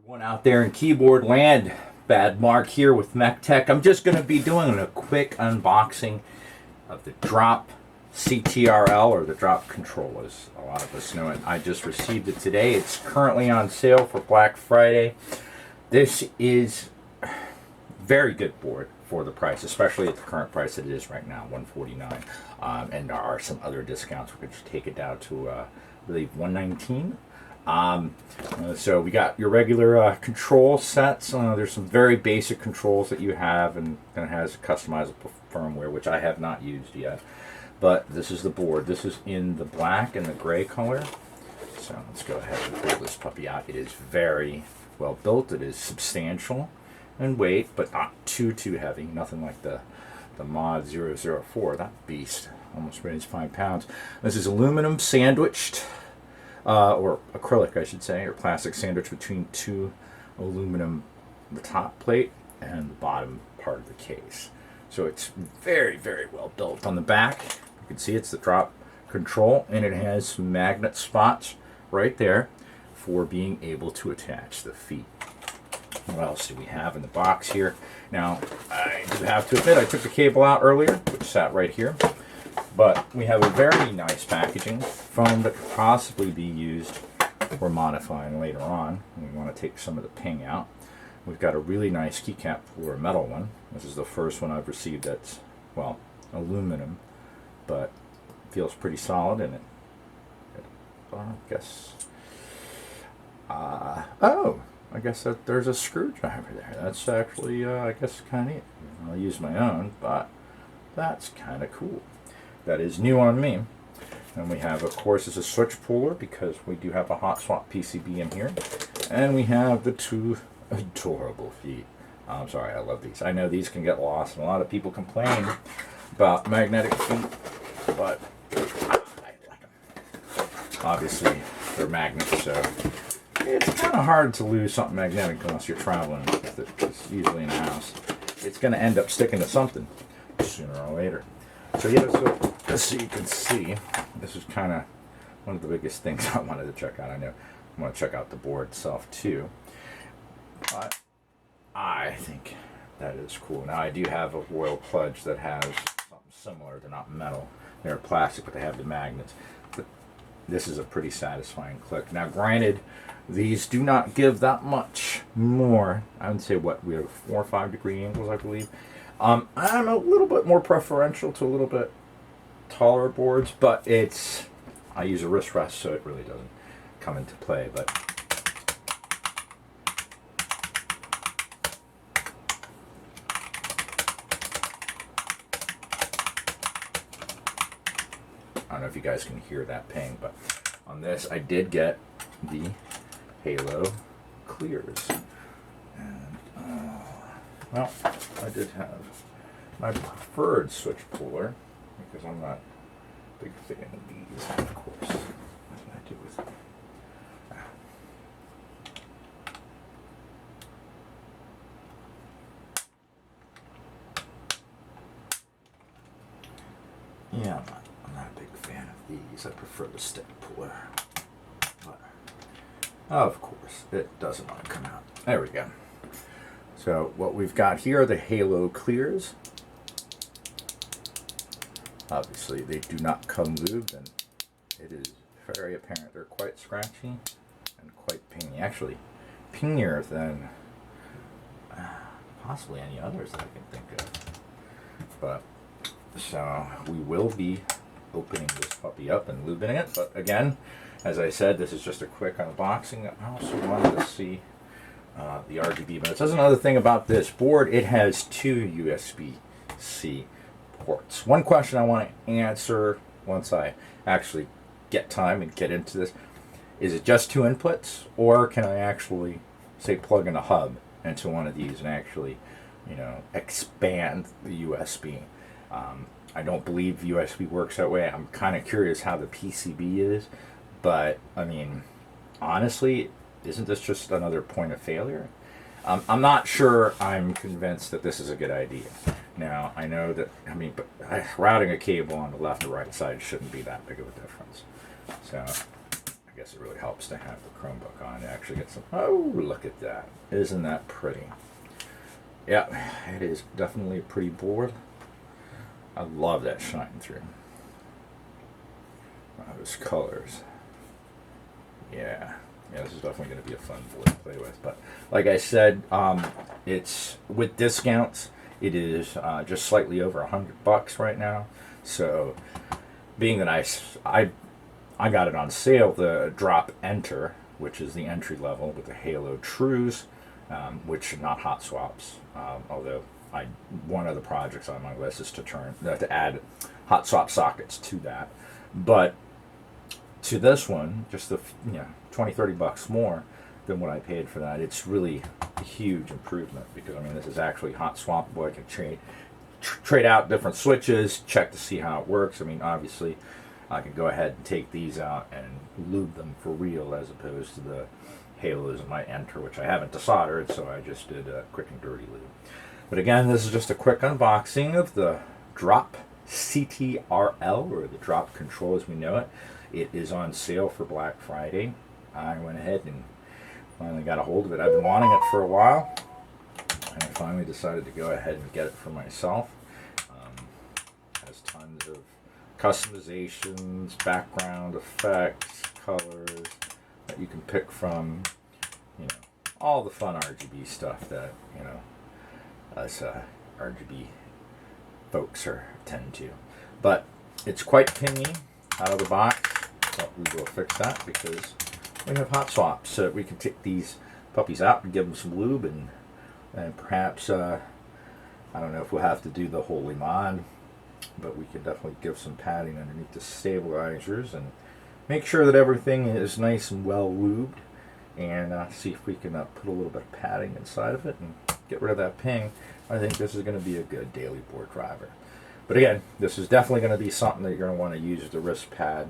Everyone out there in keyboard land, Bad Mark here with Mech Tech. I'm just going to be doing a quick unboxing of the Drop CTRL, or the Drop Control as a lot of us know it. I just received it today. It's currently on sale for Black Friday. This is a very good board for the price, especially at the current price that it is right now, $149. And there are some other discounts. We could just take it down to, I believe, $119. So we got your regular control sets. There's some very basic controls that you have, and it has customizable firmware, which I have not used yet. But this is the board. This is in the black and the gray color. So let's go ahead and pull this puppy out. It is very well built. It is substantial in weight, but not too heavy. Nothing like the Mod 004. That beast almost weighs 5 pounds. This is aluminum sandwiched. Or acrylic, I should say, or plastic sandwich between two aluminum, the top plate and the bottom part of the case. So it's very well built. On the back, you can see it's the Drop Control, and it has some magnet spots right there for being able to attach the feet. What else do we have in the box here? Now, I do have to admit, I took the cable out earlier, which sat right here. But we have a very nice packaging, foam that could possibly be used for modifying later on. We want to take some of the ping out. We've got a really nice keycap for a metal one. This is the first one I've received that's, well, aluminum, but feels pretty solid in it. I guess that there's a screwdriver there. That's actually, I guess, kind of neat. I'll use my own, but that's kind of cool. That is new on me. And we have, of course, is a switch puller, because we do have a hot swap PCB in here. And we have the two adorable feet. I'm sorry, I love these. I know these can get lost, and a lot of people complain about magnetic feet, but I like them. Obviously, they're magnets, so it's kind of hard to lose something magnetic unless you're traveling with it. It's usually in the house. It's going to end up sticking to something sooner or later. So yeah, so as you can see, this is kind of one of the biggest things I wanted to check out. I know I want to check out the board itself too, but I think that is cool. Now I do have a Royal Pludge that has something similar. They're not metal, they're plastic, but they have the magnets. But this is a pretty satisfying click. Now granted, these do not give that much more. I would say, what, we have 4 or 5 degree angles, I believe. I'm a little bit more preferential to a little bit taller boards, but I use a wrist rest, so it really doesn't come into play. But I don't know if you guys can hear that ping, but on this I did get the Halo clears. Well, I did have my preferred switch puller, because I'm not a big fan of these, of course. What did I do with it? Yeah, I'm not a big fan of these. I prefer the stick puller. But, of course, it doesn't want to come out. There we go. So what we've got here are the Halo clears. Obviously they do not come lubed, and it is very apparent they're quite scratchy and quite pingy. Actually, pingier than possibly any others that I can think of. But so we will be opening this puppy up and lubing it. But again, as I said, this is just a quick unboxing. I also wanted to see the RGB, but it says another thing about this board. It has 2 USB-C ports. One question I want to answer once I actually get time and get into this: is it just 2 inputs, or can I actually, say, plug in a hub into one of these and actually, expand the USB? I don't believe USB works that way. I'm kind of curious how the PCB is, but I mean, honestly, isn't this just another point of failure? I'm not sure I'm convinced that this is a good idea. Now, I know that, but routing a cable on the left or right side shouldn't be that big of a difference. So, I guess guess it really helps to have the Chromebook on to actually get some. Oh, look at that! Isn't that pretty? Yeah, it is definitely a pretty board. I love that shine through. Those colors. Yeah, this is definitely going to be a fun board to play with. But like I said, it's with discounts. It is just slightly over $100 right now. So, being that I got it on sale, the Drop Enter, which is the entry level with the Halo Trues, which are not hot swaps. Although one of the projects on my list is to add hot swap sockets to that. But to this one, just the $20-$30 more than what I paid for that. It's really a huge improvement because this is actually hot swappable. I can trade out different switches, check to see how it works. Obviously, I can go ahead and take these out and lube them for real, as opposed to the Halos in my Enter, which I haven't desoldered, so I just did a quick and dirty lube. But again, this is just a quick unboxing of the Drop CTRL, or the Drop Control as we know it. It is on sale for Black Friday. I went ahead and finally got a hold of it. I've been wanting it for a while, and I finally decided to go ahead and get it for myself. Has tons of customizations, background effects, colors that you can pick from. All the fun RGB stuff that us RGB folks tend to. But it's quite pingy out of the box. So we will fix that because we have hot swaps, so we can take these puppies out and give them some lube, and perhaps I don't know if we'll have to do the whole limon, but we can definitely give some padding underneath the stabilizers and make sure that everything is nice and well lubed, and see if we can put a little bit of padding inside of it and get rid of that ping. I think this is going to be a good daily board driver. But again, this is definitely going to be something that you're going to want to use the wrist pad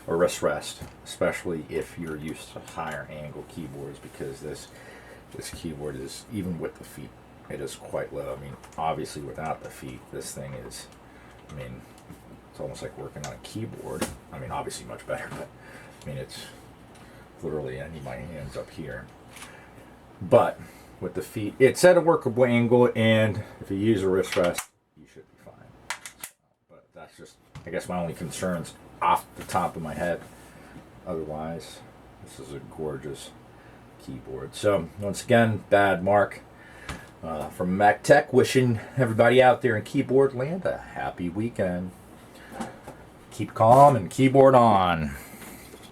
or wrist rest, especially if you're used to higher angle keyboards, because this keyboard is, even with the feet, it is quite low. Obviously without the feet, this thing is, it's almost like working on a keyboard. Obviously much better, but it's literally, I need my hands up here. But with the feet, it's at a workable angle, and if you use a wrist rest, you should be fine. But that's just, I guess, my only concerns off the top of my head. Otherwise, this is a gorgeous keyboard. So once again, Bad Mark from MacTech, wishing everybody out there in keyboard land a happy weekend. Keep calm and keyboard on.